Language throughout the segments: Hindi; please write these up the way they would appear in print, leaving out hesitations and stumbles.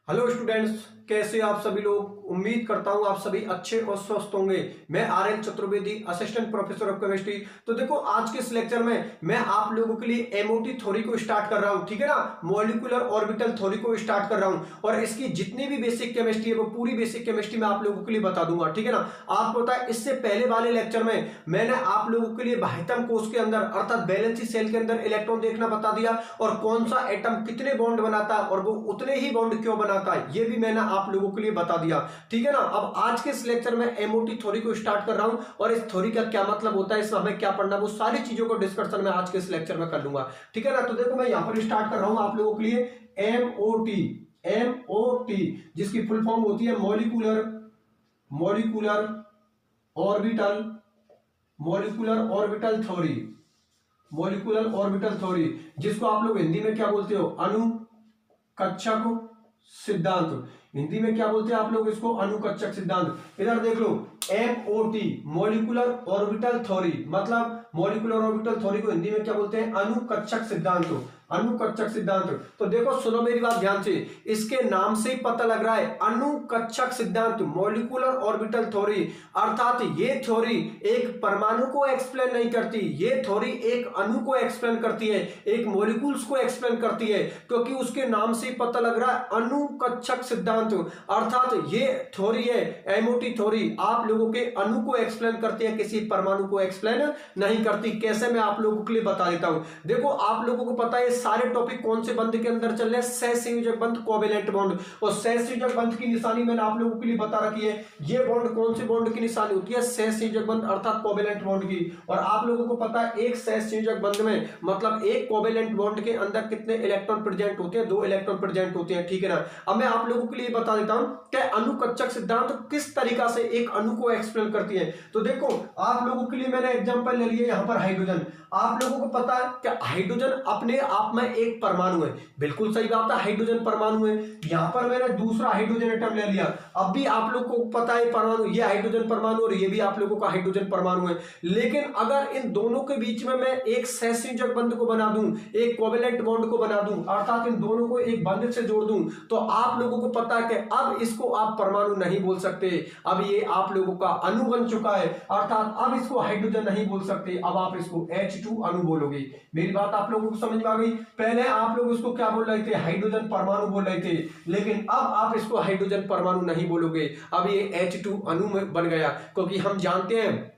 हेलो स्टूडेंट्स, कैसे आप सभी लोग। उम्मीद करता हूं आप सभी अच्छे और स्वस्थ होंगे। मैं RL. Chaturvedi, assistant professor of chemistry. तो देखो, आज के इस लेक्चर में मैं आप लोगों के लिए एमओटी थ्योरी को स्टार्ट कर रहा हूं, ठीक है ना। मॉलिक्यूलर ऑर्बिटल थ्योरी को स्टार्ट कर रहा हूं और इसकी जितनी भी बेसिक केमिस्ट्री है वो पूरी बेसिक केमिस्ट्री मैं आप लोगों के लिए बता दूंगा, ठीक है ना। आपको पता है, इससे पहले वाले लेक्चर में मैंने आप लोगों के लिए बाह्यतम कोश के अंदर अर्थात वैलेंसी सेल के अंदर इलेक्ट्रॉन देखना बता दिया और कौन सा एटम कितने बॉन्ड बनाता है और वो उतने ही बॉन्ड क्यों बनाता है ये भी मैंने आप लोगों के लिए बता दिया, ठीक है ना। अब आज के इस लेक्चर में एमओटी थ्योरी को स्टार्ट कर रहा हूं और इस थ्योरी का क्या मतलब होता है, इसमें हमें क्या पढ़ना, वो सारी चीजों को डिस्कशन में आज के इस लेक्चर में कर लूंगा, ठीक है ना। तो देखो, मैं यहां पर स्टार्ट कर रहा हूं आप लोगों के लिए एमओटी जिसकी फुल फॉर्म होती है मॉलिक्यूलर ऑर्बिटल थ्योरी, जिसको आप लोग हिंदी में क्या बोलते हो, अनुकक्षक सिद्धांत। हिंदी में क्या बोलते हैं आप लोग इसको, अनुकक्षक सिद्धांत। इधर देख लो, एमओटी मॉलिक्यूलर ऑर्बिटल थ्योरी, मतलब मॉलिक्यूलर ऑर्बिटल थ्योरी को हिंदी में क्या बोलते हैं, अनुकक्षक सिद्धांत। तो देखो, सुनो मेरी बात ध्यान से, इसके नाम से ही पता लग रहा है अनुकक्षक सिद्धांत, मॉलिक्यूलर ऑर्बिटल थ्योरी, अर्थात ये थ्योरी एक परमाणु को एक्सप्लेन नहीं करती, ये थ्योरी एक अणु को एक्सप्लेन करती है, एक मॉलिक्यूल्स को एक्सप्लेन करती है, क्योंकि उसके नाम से ही पता लग रहा है अनुकक्षक सिद्धांत। अर्थात ये थ्योरी है, एमओटी थ्योरी, आप लोगों के अणु को एक्सप्लेन करती है, किसी परमाणु को एक्सप्लेन नहीं करती। कैसे, मैं आप लोगों के लिए बता देता हूं। देखो, आप लोगों को पता है सारे टॉपिक कौन से बंध के अंदर चल रहे हैं, सहसंयोजक बंध, कोवेलेंट बॉन्ड। और सहसंयोजक बंध की निशानी मैंने आप लोगों के लिए बता रखी है। ये बॉन्ड कौन से बॉन्ड की निशानी होती है, सहसंयोजक बंध अर्थात कोवेलेंट बॉन्ड की। और आप लोगों को पता है एक सहसंयोजक बंध में, मतलब एक कोवेलेंट बॉन्ड के अंदर कितने इलेक्ट्रॉन प्रेजेंट होते हैं, 2 इलेक्ट्रॉन प्रेजेंट होते हैं, ठीक है ना। अब मैं आप लोगों के लिए बता देता हूं कि अनुकक्षक सिद्धांत किस तरीका से एक अणु को एक्सप्लेन करती है। तो देखो, आप लोगों के लिए मैंने एग्जांपल ले लिया यहां पर हाइड्रोजन। आप लोगों को पता है कि हाइड्रोजन अपने आप में एक परमाणु है, बिल्कुल सही बात है, हाइड्रोजन परमाणु है। यहां पर मैंने दूसरा हाइड्रोजन एटम ले लिया। अब भी आप लोगों को पता है परमाणु, ये हाइड्रोजन परमाणु और ये भी आप लोगों का हाइड्रोजन परमाणु है। लेकिन अगर इन दोनों के बीच में मैं एक सहसंयोजक बंध को बना दूं, एक कोवेलेंट बॉन्ड को बना दूं, अर्थात इन दोनों को एक बंध से जोड़ दूं, तो आप लोगों को पता है कि अब इसको आप परमाणु नहीं बोल सकते, अब ये आप लोगों का अणु बन चुका है, अर्थात अब इसको हाइड्रोजन नहीं बोल सकते, अब आप इसको H2 अणु बोलोगे। मेरी बात आप लोगों को समझ में आ गई। पहले आप लोग इसको क्या बोल रहे थे, हाइड्रोजन परमाणु बोल रहे थे, लेकिन अब आप इसको हाइड्रोजन परमाणु नहीं बोलोगे, अब ये H2 अणु में बन गया। क्योंकि हम जानते हैं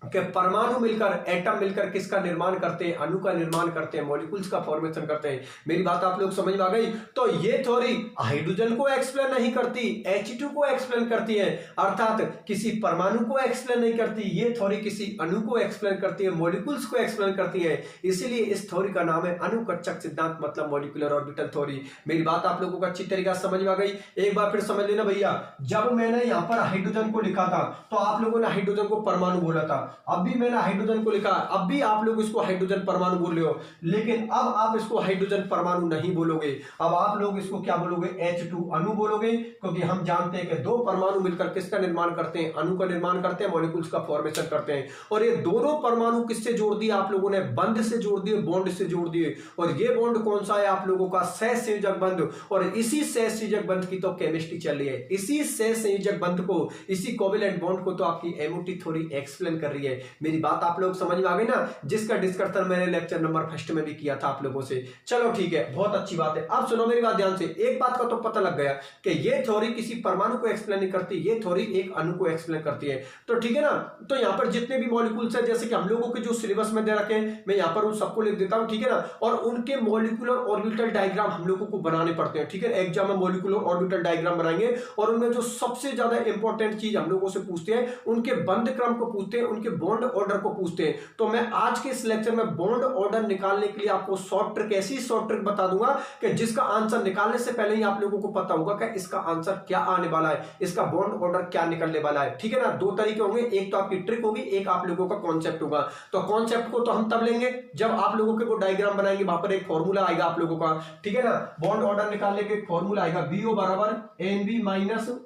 कि परमाणु मिलकर, एटम मिलकर किसका निर्माण करते हैं, अणु का निर्माण करते हैं, मॉलिक्यूल्स का फॉर्मेशन करते हैं। मेरी बात आप लोग समझ में आ गई। तो ये थ्योरी हाइड्रोजन को एक्सप्लेन नहीं करती, H2 को एक्सप्लेन करती है, अर्थात किसी परमाणु को एक्सप्लेन नहीं करती। ये थ्योरी किसी अणु को एक्सप्लेन करती है, मॉलिक्यूल्स को एक्सप्लेन करती है। इसीलिए इस थ्योरी का नाम है अनुकक्षक सिद्धांत, मतलब मॉलिक्यूलर ऑर्बिटल थ्योरी। मेरी बात आप लोगों को अच्छी तरीके से समझ में आ गई। एक बार फिर समझ लेना भैया, जब मैंने यहां पर हाइड्रोजन को लिखा था तो आप लोगों ने हाइड्रोजन को परमाणु बोला था, अब भी मैंने हाइड्रोजन को लिखा, अब भी आप लोग इसको हाइड्रोजन परमाणु बोल रहे हो, लेकिन अब आप इसको हाइड्रोजन परमाणु नहीं बोलोगे, अब आप लोग इसको क्या बोलोगे, H2 अणु बोलोगे। क्योंकि हम जानते हैं कि 2 परमाणु मिलकर किसका निर्माण करते हैं, अणु का निर्माण करते हैं, मॉलिक्यूल्स का फॉर्मेशन करते हैं। और ये दोनों परमाणु किससे जोड़ दिए आप लोगों ने, बंध से जोड़ दिए, बॉन्ड से जोड़ दिए। और ये बॉन्ड कौन सा है आप लोगों का, सहसंयोजक बंध। और इसी सहसंयोजक बंध की तो केमिस्ट्री चल रही है, इसी सहसंयोजक बंध को, इसी कोवेलेंट बॉन्ड को तो आपकी एमओटी थ्योरी एक्सप्लेन कर रही है। मेरी बात आप लोग समझ में आ गई ना, जिसका डिस्कशन मैंने लेक्चर नंबर 1 में भी किया था आप लोगों से। चलो ठीक है, बहुत अच्छी बात है। अब सुनो मेरी बात ध्यान से, एक बात का तो पता लग गया कि ये थ्योरी किसी परमाणु को एक्सप्लेन नहीं करती, ये थ्योरी एक अणु को एक्सप्लेन करती है। तो ठीक है ना। तो यहां पर जितने भी मॉलिक्यूल्स है, जैसे कि हम लोगों के जो सिलेबस में दे रखे हैं, मैं यहां पर उन सबको लिख देता हूं, ठीक है ना। और उनके मॉलिक्यूलर ऑर्बिटल डायग्राम हम लोगों को बनाने पड़ते हैं, ठीक है। एग्जाम में मॉलिक्यूलर ऑर्बिटल डायग्राम बनाएंगे और उनमें जो सबसे ज्यादा इंपॉर्टेंट चीज हम लोगों से पूछते हैं, उनके बंध क्रम को पूछते हैं, उनके बॉन्ड ऑर्डर को पूछते हैं। तो मैं आज के इस लेक्चर में बॉन्ड ऑर्डर निकालने के लिए आपको शॉर्ट ट्रिक, ऐसी शॉर्ट ट्रिक बता दूंगा कि जिसका आंसर निकालने से पहले ही आप लोगों को पता होगा कि इसका आंसर क्या आने वाला है, इसका बॉन्ड ऑर्डर क्या निकलने वाला है, ठीक है ना। 2 तरीके होंगे, एक तो आपकी ट्रिक होगी, एक आप लोगों का कॉन्सेप्ट होगा। तो कॉन्सेप्ट को तो हम तब लेंगे जब आप लोगों के वो डायग्राम बनाएंगे, वहां पर एक फॉर्मूला आएगा आप लोगों का, ठीक है ना। बॉन्ड ऑर्डर निकालने के फॉर्मूला आएगा BO बराबर NB -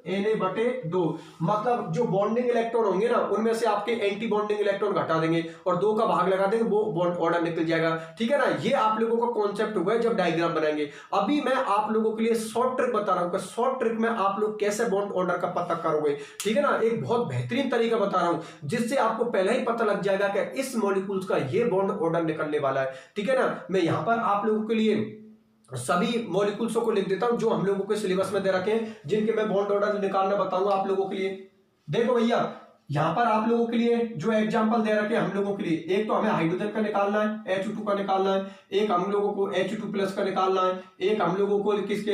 NA/2, मतलब जो बॉन्डिंग इलेक्ट्रॉन होंगे ना, उनमें से आपके एंटी बॉन्डिंग इलेक्ट्रॉन घटा देंगे और 2 का भाग लगा देंगे, वो बॉन्ड ऑर्डर निकल जाएगा। ठीक है ना, ये आप लोगों का कॉन्सेप्ट होगा जब डायग्राम बनाएंगे। अभी मैं आप लोगों के लिए शॉर्ट ट्रिक बता रहा हूं, शॉर्ट ट्रिक में आप लोग कैसे बॉन्ड ऑर्डर का पता करोगे। ठीक है ना, एक बहुत बेहतरीन तरीका बता रहा हूं जिससे आपको पहले ही पता लग जाएगा कि इस मॉलिक्यूल्स का ये बॉन्ड ऑर्डर निकलने वाला है। ठीक है ना, मैं यहां पर आप लोगों के लिए सभी मॉलिक्यूल्सों को लिख देता हूं जो हम लोगों के सिलेबस में दे रखे हैं, जिनके मैं बॉन्ड ऑर्डर निकालना बताऊंगा आप लोगों के लिए। देखो भैया, यहां पर आप लोगों के लिए जो एग्जांपल दे रखे हैं हम लोगों के लिए, एक तो हमें हाइड्रोजन का निकालना है, H2 का निकालना है, एक हम लोगों को H2+ का निकालना है, एक हम लोगों को किसके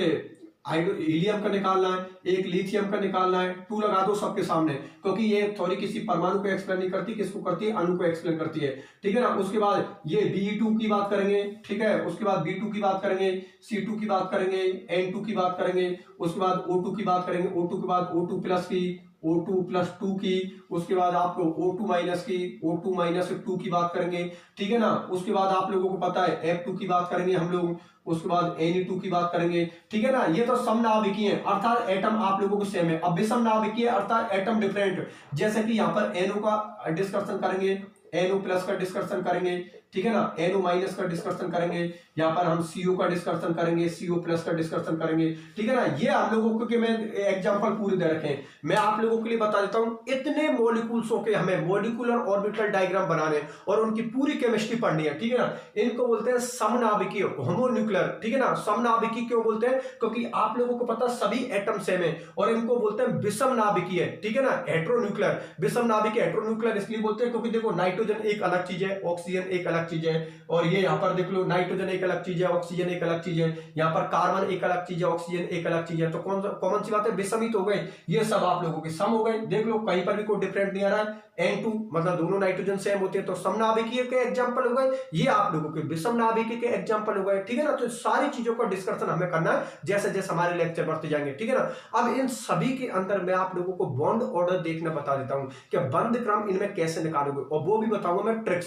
हीलियम का निकालना है, एक लिथियम का निकालना है। 2 लगा दो सबके सामने, क्योंकि ये थोड़ी किसी परमाणु को एक्सप्लेन नहीं करती, किसको करती है, अणु को एक्सप्लेन करती है। ठीक है ना, उसके बाद ये Be2 की बात करेंगे। ठीक है, उसके बाद B2 की बात करेंगे, C2 की बात करेंगे, N2 की बात करेंगे, उसके बाद O2 की बात करेंगे, O2 के बाद O2+ की, O2+2 की, उसके बाद आपको O2- की, O2-2 की बात करेंगे। ठीक है ना, उसके बाद आप लोगों को पता है F2 की बात करेंगे हम लोग, उसके बाद Na2 की बात करेंगे। ठीक है ना, ये तो समनाभिकीय है, अर्थात एटम आप लोगों को सेम है। अब विषमनाभिकीय अर्थात एटम डिफरेंट, जैसे कि यहाँ पर NO का डिस्कशन करेंगे, NO+ का डिस्कशन करेंगे। ठीक है ना, NO- का डिस्कशन करेंगे, यहाँ पर हम CO का डिस्कशन करेंगे, CO+ का डिस्कशन करेंगे। ठीक है ना, ये आप लोगों को मैं एग्जांपल पूरे दे रखे हैं। मैं आप लोगों के लिए बता देता हूं, इतने मॉलिक्यूल्स के हमें मॉलिक्यूलर ऑर्बिटल डायग्राम बनाने और उनकी पूरी केमिस्ट्री पढ़नी है। ठीक है ना, इनको बोलते हैं समनाभिकीय, होमोन्यूक्लियर। ठीक है ना, समनाभिकीय क्यों बोलते हैं, क्योंकि आप लोगों को पता सभी एटम सेम है, और इनको बोलते हैं विषमनाभिकीय। ठीक है ना, हेटेरोन्यूक्लियर। विषमनाभिकीय हेटेरोन्यूक्लियर इसलिए बोलते हैं क्योंकि देखो नाइट्रोजन एक अलग चीज है, ऑक्सीजन एक अलग चीज है, और ये यहाँ पर देख लो नाइट्रोजन एक अलग चीज है, ऑक्सीजन एक अलग चीज है, यहाँ पर कार्बन एक अलग चीज है, ऑक्सीजन एक अलग चीज है। तो कॉमन सी बात है, विषमित हो गए, ये सब आप लोगों के सम हो गए। देख लो कहीं पर भी कोई डिफरेंट नहीं आ रहा है। N2 मतलब दोनों नाइट्रोजन सेम होते हैं, तो समनाभिकीय के एग्जांपल हो गए, ये आप लोगों के विषमनाभिकीय के एग्जांपल हो गए। ठीक है ना, तो सारी चीजों का डिस्कशन हमें करना है जैसे जैसे हमारे लेक्चर बढ़ते जाएंगे। ठीक है ना, अब इन सभी के अंदर मैं आप लोगों को बॉन्ड ऑर्डर देखना बता देता हूं कि बंद क्रम इनमें कैसे निकालोगे, और वो भी बताऊंगा मैं ट्रिक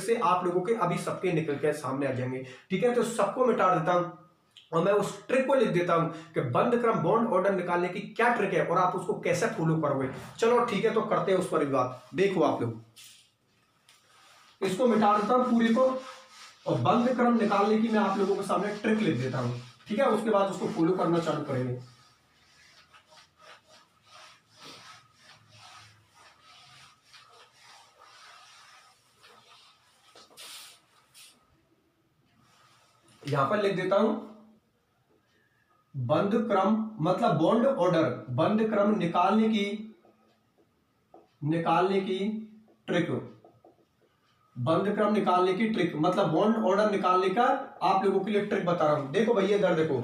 से आप लोगों के अभी सबके निकल के सामने आ जाएंगे। ठीक है, तो सबको मिटा देता हूं और मैं उस ट्रिक को लिख देता हूं कि बंद क्रम बॉन्ड ऑर्डर निकालने की क्या ट्रिक है और आप उसको कैसे फॉलो करोगे। चलो ठीक है, तो करते हैं उस पर बात। देखो आप लोग, इसको मिटा देता हूं पूरी को, और बंद क्रम निकालने की मैं आप लोगों के सामने ट्रिक लिख देता हूं। ठीक है, उसके बाद उसको फॉलो करना चालू करेंगे। यहां पर लिख देता हूं बंद क्रम मतलब बॉन्ड ऑर्डर, बंद क्रम निकालने की ट्रिक, बंद क्रम निकालने की ट्रिक मतलब बॉन्ड ऑर्डर निकालने का आप लोगों के लिए ट्रिक बता रहा हूं। देखो भैया इधर देखो,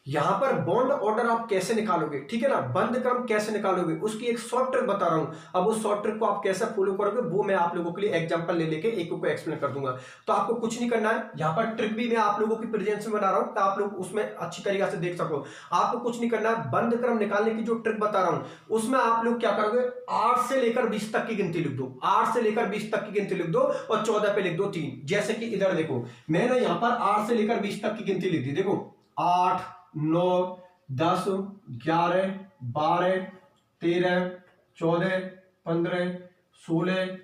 यहां पर बॉन्ड ऑर्डर आप कैसे निकालोगे। ठीक है ना, बंद क्रम कैसे निकालोगे उसकी एक शॉर्ट ट्रिक बता रहा हूं। अब उस शॉर्ट ट्रिक को आप कैसे फॉलो करोगे वो मैं आप लोगों के लिए एग्जांपल ले लेके एक को एक्सप्लेन कर दूंगा। तो आपको कुछ नहीं करना है, यहां पर ट्रिक भी मैं आप लोगों की प्रेजेंस में बना रहा हूं तो आप लोग उसमें अच्छी तरीके से देख सको। आपको कुछ नहीं करना है, बंद क्रम निकालने की जो ट्रिक बता रहा हूं उसमें आप लोग क्या करोगे, 8 से लेकर 20 तक की गिनती लिख दो, 8 से लेकर 20 तक की गिनती लिख दो, और 14 पे लिख दो 3। जैसे कि इधर देखो, मैंने यहां पर 8 से लेकर 20 तक की गिनती लिख दी। देखो 8, 9, 10, 11, 12, 13, 14, 15, 16,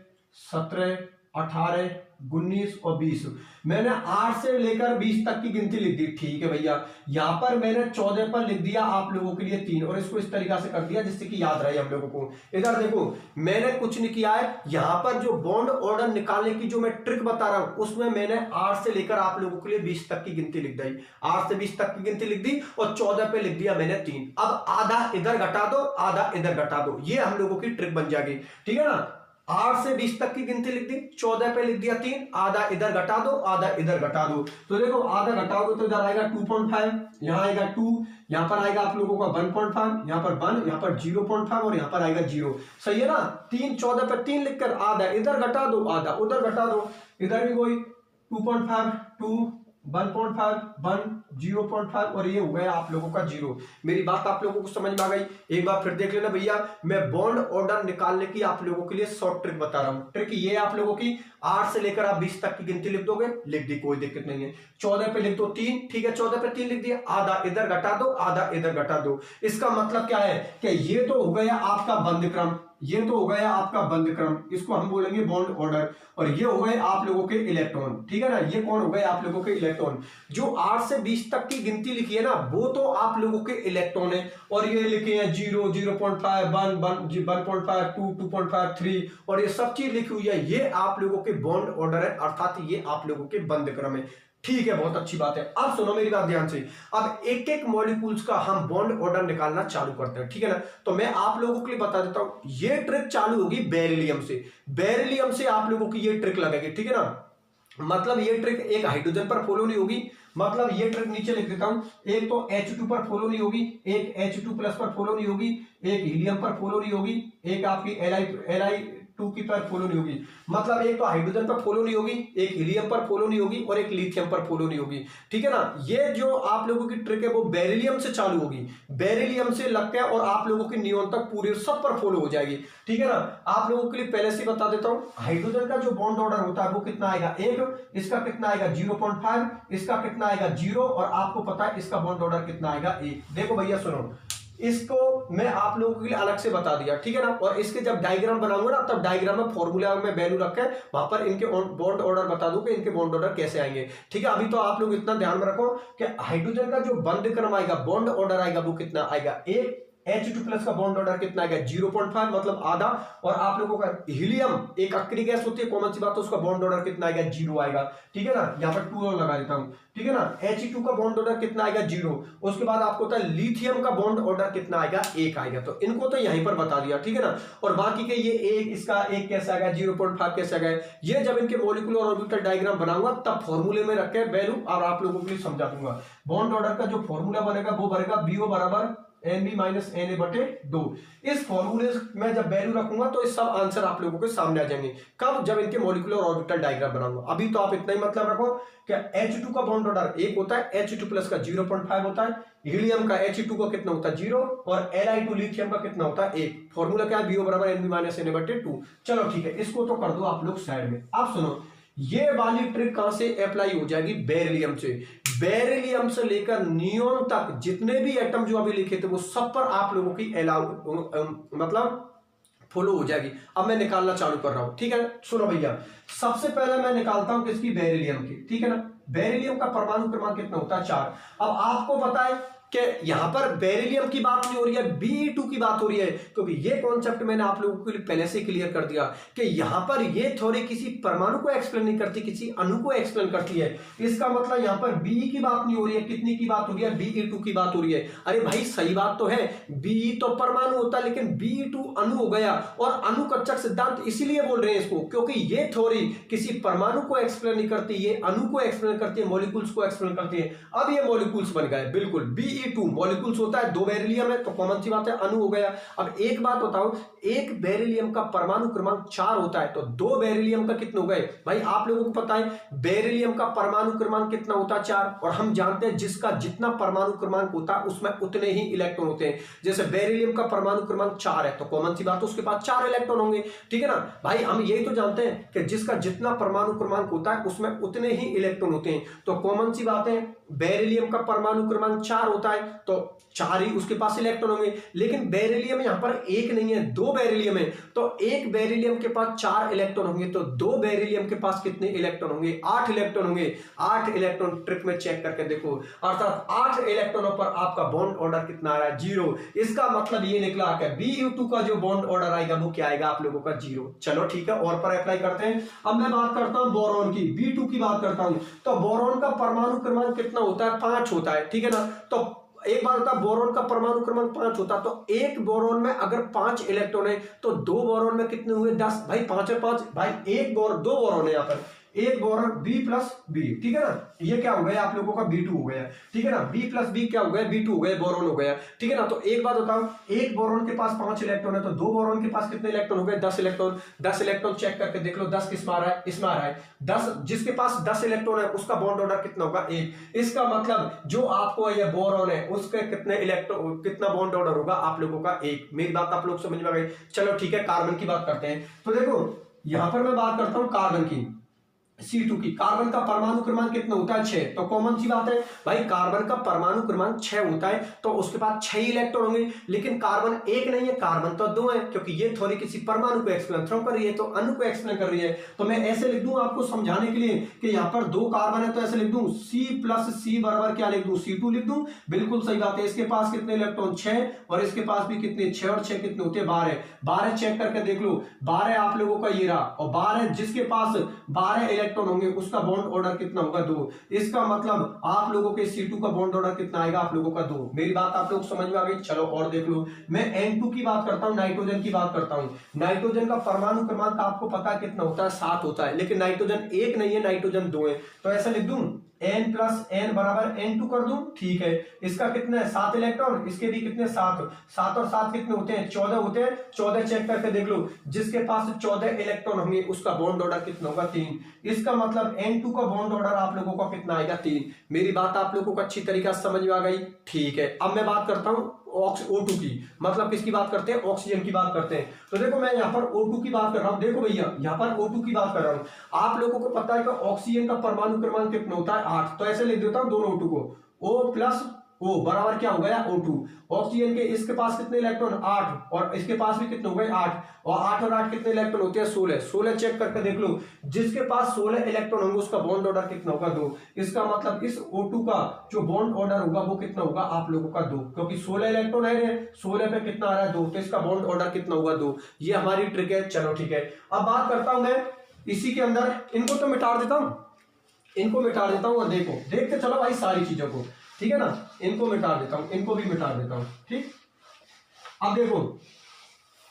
17, 18, 19 और 20। मैंने 8 से लेकर 20 तक की गिनती लिख दी। ठीक है भैया, यहां पर मैंने 14 पर लिख दिया आप लोगों के लिए 3, और इसको इस तरीका से कर दिया जिससे कि याद रहे हम लोगों को। इधर देखो, मैंने कुछ नहीं किया है, यहां पर जो बॉन्ड ऑर्डर निकालने की जो मैं ट्रिक बता रहा हूं उसमें मैंने 8 से लेकर आप लोगों के लिए 20 तक की गिनती लिख दी। 8 से 20 तक की गिनती लिख दी और 14 पे लिख दिया मैंने 3। अब आधा इधर घटा दो, आधा इधर घटा दो, ये हम लोगों की ट्रिक बन जाएगी। ठीक है ना, 8 से 20 तक की गिनती लिख दी, 14 पे लिख दिया 3, आधा इधर घटा दो, आधा इधर घटा दो। तो देखो आधा घटाओगे तो इधर आएगा 2.5, यहां आएगा 2, यहां पर आएगा आप लोगों का 1.5, यहां पर 1, यहां पर 0.5 और यहां पर आएगा 0। सही है ना, 3 14 पे 3 लिखकर आधा इधर घटा दो, आधा उधर घटा दो। इधर भी कोई 2.5, 2, 1.5, 1, 0.5 और ये हो गया आप लोगों का 0। मेरी बात आप लोगों को समझ में आ गई? एक बार फिर देख लेना भैया, मैं बॉन्ड ऑर्डर निकालने की आप लोगों के लिए शॉर्ट ट्रिक बता रहा हूं। ट्रिक ये आप लोगों की, 8 से लेकर आप 20 तक की गिनती लिख दोगे, लिख दी कोई दिक्कत नहीं है। 14 पे लिख दो 3, ठीक है, 14 पे 3 लिख दिया, आधा इधर घटा दो, आधा इधर घटा दो। इसका मतलब क्या है कि ये तो हो गया आपका बंद क्रम, ये तो हो गया आपका बंद क्रम, इसको हम बोलेंगे बॉन्ड ऑर्डर, और ये हो गए आप लोगों के इलेक्ट्रॉन, ठीक है ना। ये कौन हो गए आप लोगों के इलेक्ट्रॉन। जो 8 से 20 तक की गिनती लिखी है ना, वो तो आप लोगों के इलेक्ट्रॉन है, और ये लिखे हैं 0, 0.5, 1, 1.5, 2, 2.5, 3, और ये सब चीज लिखी हुई है, ये आप लोगों के बॉन्ड ऑर्डर है, अर्थात ये आप लोगों के बंद क्रम है। ठीक है, बहुत अच्छी बात है। अब सुनो मेरी बात ध्यान से, अब एक एक मॉलिक्यूल्स का हम बॉन्ड ऑर्डर निकालना चालू करते हैं, ठीक है ना। तो मैं आप लोगों के लिए बता देता हूं, ये ट्रिक चालू होगी बेरिलियम से। बेरिलियम से आप लोगों की ये ट्रिक लगेगी, ठीक है ना। मतलब ये ट्रिक एक हाइड्रोजन पर फॉलो नहीं होगी, मतलब ये ट्रिक नीचे लिख देता हूं, एक तो H2 पर फॉलो नहीं होगी, एक H2 प्लस पर फॉलो नहीं होगी, एक हीलियम पर फॉलो नहीं होगी, एक आपकी Li2 की पर फॉलो नहीं होगी। मतलब एक तो हाइड्रोजन पर फॉलो नहीं होगी, एक हीलियम पर फॉलो नहीं होगी, और एक लिथियम पर फॉलो नहीं होगी, ठीक है ना। ये जो आप लोगों की ट्रिक है वो बेरिलियम से चालू होगी, बेरिलियम से लगता है, और आप लोगों की नियॉन तक पूरे सब पर फॉलो हो जाएगी, ठीक है ना। आप लोगों के लिए पहले से बता देता हूं, हाइड्रोजन का जो बॉन्ड ऑर्डर होता है वो कितना आएगा 1, इसका कितना आएगा 0.5, इसका कितना आएगा 0, और आपको पता है इसका बॉन्ड ऑर्डर कितना आएगा 1। देखो भैया सुनो, इसको मैं आप लोगों के लिए अलग से बता दिया, ठीक है ना। और इसके जब डायग्राम बनाऊंगा ना, तब डायग्राम में फॉर्मूला में वैल्यू रखे वहां पर इनके बॉन्ड ऑर्डर बता दूं कि इनके बॉन्ड ऑर्डर कैसे आएंगे, ठीक है। अभी तो आप लोग इतना ध्यान में रखो कि हाइड्रोजन का जो बंद क्रम आएगा, बॉन्ड ऑर्डर आएगा, वो कितना आएगा 1, H2 प्लस का बॉन्ड ऑर्डर कितना आएगा 0.5, मतलब आधा, और आप लोगों का हीलियम एक अक्रिय गैस होती है, कॉमन सी बात है, उसका बॉन्ड ऑर्डर कितना आएगा 0 आएगा, ठीक है ना। यहां पर 2 और लगा देता हूं, ठीक है ना। He2 का बॉन्ड ऑर्डर कितना आएगा 0, उसके बाद आपको होता है लिथियम का बॉन्ड ऑर्डर कितना आएगा 1 आएगा, तो इनको तो यहीं पर बता दिया, ठीक है ना। और बाकी के ये एक, इसका एक कैसे आएगा, 0.5 कैसे आएगा, ये जब इनके मॉलिक्यूलर ऑर्बिटल डायग्राम बनाऊंगा तब फॉर्मूले में रख के वैल्यू और आप लोगों के लिए समझा दूंगा। बॉन्ड ऑर्डर का जो फॉर्मूला बनेगा वो बनेगा BO बराबर NB माइनस NA बटे 2। इस फॉर्मूले में जब वैल्यू रखूंगा तो इस सब आंसर आप लोगों के सामने आ जाएंगे, कब, जब इनके मॉलिक्यूलर ऑर्बिटल डायग्राम बनाऊंगा। अभी तो आप इतना ही मतलब रखो कि H2 का बॉन्ड ऑर्डर 1 होता है, H2 प्लस का 0.5 होता है, हीलियम का He2 का कितना होता है 0, और Li2 लिथियम का कितना होता है 1। फॉर्मूला क्या है, BO बराबर NB माइनस NA बटे 2। चलो ठीक है, इसको तो कर दो आप लोग साइड में। अब सुनो, ये वाली ट्रिक कहां से अप्लाई हो जाएगी, बेरिलियम से। बेरिलियम से लेकर नियोन तक जितने भी एटम जो अभी लिखे थे वो सब पर आप लोगों की मतलब फॉलो हो जाएगी। अब मैं निकालना चालू कर रहा हूं, ठीक है। सुनो भैया, सबसे पहले मैं निकालता हूं किसकी, बेरिलियम की, ठीक है ना। बेरिलियम का परमाणु क्रमांक कितना होता है 4। अब आपको पता है कि यहां पर बेरिलियम की बात नहीं हो रही है, Be2 की बात हो रही है, क्योंकि ये कॉन्सेप्ट मैंने आप लोगों के लिए पहले से क्लियर कर दिया कि यहां पर ये थोड़ी किसी परमाणु को एक्सप्लेन नहीं करती, किसी अणु को एक्सप्लेन करती है। इसका मतलब यहां पर Be की बात नहीं हो रही है, कितनी की बात हो रही है, Be2 की बात हो रही है। अरे भाई सही बात तो है, Be तो परमाणु होता है, लेकिन Be2 अणु हो गया, और अणुकक्षक सिद्धांत इसीलिए बोल रहे हैं इसको क्योंकि ये थ्योरी किसी परमाणु को एक्सप्लेन नहीं करती, ये अणु को एक्सप्लेन करती है, मॉलिक्यूल्स को एक्सप्लेन करती है। अब ये मॉलिक्यूल्स बन गए, बिल्कुल Be2 मॉलिक्यूल्स होता है, 2 बेरिलियम है तो कॉमन सी बात है अणु हो गया। अब एक बात बताओ, एक बेरिलियम का परमाणु क्रमांक 4 होता है, तो 2 बेरिलियम का कितने हो गए भाई, आप लोगों को पता है बेरिलियम का परमाणु क्रमांक कितना होता है 4, और हम जानते हैं जिसका जितना परमाणु क्रमांक होता है उसमें उतने ही इलेक्ट्रॉन होते हैं। जैसे बेरिलियम का परमाणु क्रमांक 4 है तो कॉमन सी बात है उसके पास 4 इलेक्ट्रॉन होंगे, ठीक है ना भाई। हम यही तो जानते हैं कि जिसका जितना परमाणु क्रमांक होता है उसमें उतने ही इलेक्ट्रॉन होते हैं, तो कॉमन सी बात है बेरिलियम का परमाणु क्रमांक 4 होता है तो 4 ही उसके पास इलेक्ट्रॉन होंगे। लेकिन बेरिलियम यहां पर एक नहीं है, 2 बेरिलियम है, तो एक बेरिलियम के पास 4 इलेक्ट्रॉन होंगे, तो 2 बेरिलियम के पास कितने इलेक्ट्रॉन होंगे, 8 इलेक्ट्रॉन होंगे। 8 इलेक्ट्रॉन ट्रिक में चेक करके देखो, अर्थात 8 इलेक्ट्रॉनों पर आपका बॉन्ड ऑर्डर कितना आ रहा है 0। इसका मतलब ये निकला कि Be2 का जो बॉन्ड ऑर्डर आएगा वो क्या आएगा आप लोगों का 0। चलो ठीक है, और पर अप्लाई करते हैं। अब मैं बात करता हूं बोरॉन की, Be2 की बात करता हूं, तो बोरॉन का परमाणु क्रमांक कितना होता है 5 होता है, ठीक है ना। तो एक बात होता है बोरॉन का परमाणु क्रमांक 5 होता, तो एक बोरॉन में अगर 5 इलेक्ट्रॉन है तो 2 बोरॉन में कितने हुए 10 भाई, 5 है 5 भाई, एक बोरॉन 2 बोरॉन है यहाँ पर, एक बोरॉन B प्लस B, ठीक है ना। ये क्या हो गया आप लोगों का B2 हो गया, ठीक है ना। B प्लस B क्या हो गया, B2 हो गया, बोरॉन हो गया, ठीक है ना। तो एक बात बताओ, एक बोरॉन के पास 5 इलेक्ट्रॉन है तो 2 बोरॉन के पास कितने इलेक्ट्रॉन हो गए 10 इलेक्ट्रॉन। 10 इलेक्ट्रॉन चेक करके देख लो, 10 किस में आ रहा है, इसमें आ रहा है 10। जिसके पास 10 इलेक्ट्रॉन है उसका बॉन्ड ऑर्डर कितना होगा 1। इसका मतलब जो आपको ये बोरॉन है उसके कितने इलेक्ट्रॉन, कितना बॉन्ड ऑर्डर होगा आप लोगों का 1। मेरी बात आप लोग समझ में आ गई। चलो ठीक है, कार्बन की बात करते हैं। तो देखो यहां पर मैं बात करता हूं कार्बन की। C2 की। कार्बन का परमाणु क्रमांक कितना होता है 6, तो कॉमन सी बात है भाई, कार्बन का परमाणु क्रमांक 6 होता है तो उसके पास 6 ही इलेक्ट्रॉन होंगे। लेकिन कार्बन एक नहीं है, कार्बन तो 2 है, क्योंकि ये थोड़ी किसी परमाणु को एक्सप्लेन थ्रो कर रही है तो अणु को एक्सप्लेन कर रही है। तो मैं ऐसे लिख दूं आपको समझाने के लिए कि यहाँ पर 2 कार्बन है, तो ऐसे लिख दूं C प्लस C बराबर क्या लिख दूं, C2 लिख दूं। बिल्कुल सही बात है। इसके पास कितने इलेक्ट्रॉन 6, और इसके पास भी कितने 6 और 6 कितने होते हैं 12। 12 चेक करके देख लो, 12 आप लोगों का ये रहा, और 12 जिसके पास 12 इलेक्ट्रॉन होंगे उसका बॉन्ड ऑर्डर कितना होगा 2। इसका मतलब आप लोगों के C2 का बॉन्ड ऑर्डर कितना आएगा आप लोगों का 2। मेरी बात आप लोग समझ में आ गई। चलो और देख लो, मैं N2 की बात करता हूं, नाइट्रोजन की बात करता हूं। नाइट्रोजन का परमाणु क्रमांक आपको पता है कितना होता है, 7 होता है, लेकिन नाइट्रोजन एक नहीं है, नाइट्रोजन 2 है। तो ऐसा लिख दूं N प्लस N बराबर N2 कर दूं, ठीक है। इसका कितना है 7 इलेक्ट्रॉन, इसके भी कितने 7, 7 और 7 कितने होते हैं 14 होते हैं। 14 चेक करके देख लो, जिसके पास 14 इलेक्ट्रॉन होंगे उसका बॉन्ड ऑर्डर कितना होगा 3। इसका मतलब N2 का बॉन्ड ऑर्डर आप लोगों का कितना आएगा 3। मेरी बात आप लोगों को अच्छी तरीके से समझ में आ गई, ठीक है। अब मैं बात करता हूं O2 की, मतलब किसकी बात करते हैं, ऑक्सीजन की बात करते हैं। तो देखो मैं यहाँ पर O2 की बात कर रहा हूं, देखो भैया यहाँ पर O2 की बात कर रहा हूं। आप लोगों को पता है कि ऑक्सीजन का परमाणु क्रमांक कितना होता है 8, तो ऐसे लिख देता हूं दोनों O2 को, O प्लस O बराबर क्या हो गया O2। ऑक्सीजन के इसके पास कितने इलेक्ट्रॉन 8, और इसके पास भी कितने हो गए 8, और 8 और 8 कितने इलेक्ट्रॉन होते हैं 16। 16 चेक करके देख लो, जिसके पास 16 इलेक्ट्रॉन होंगे उसका बॉन्ड ऑर्डर कितना होगा 2। इसका मतलब इस O2 का जो बॉन्ड ऑर्डर होगा वो कितना होगा आप लोगों का 2, क्योंकि 16 इलेक्ट्रॉन है, 16 पे कितना आ रहा है 2, तो इसका बॉन्ड ऑर्डर कितना होगा 2। ये हमारी ट्रिक है। चलो ठीक है, अब बात करता हूं मैं इसी के अंदर, इनको तो मिटा देता हूं, इनको मिटा देता हूं, और देखो देखते चलो भाई सारी चीजों को, ठीक है ना। इनको मिटा देता हूं, इनको भी मिटा देता हूं, ठीक। अब देखो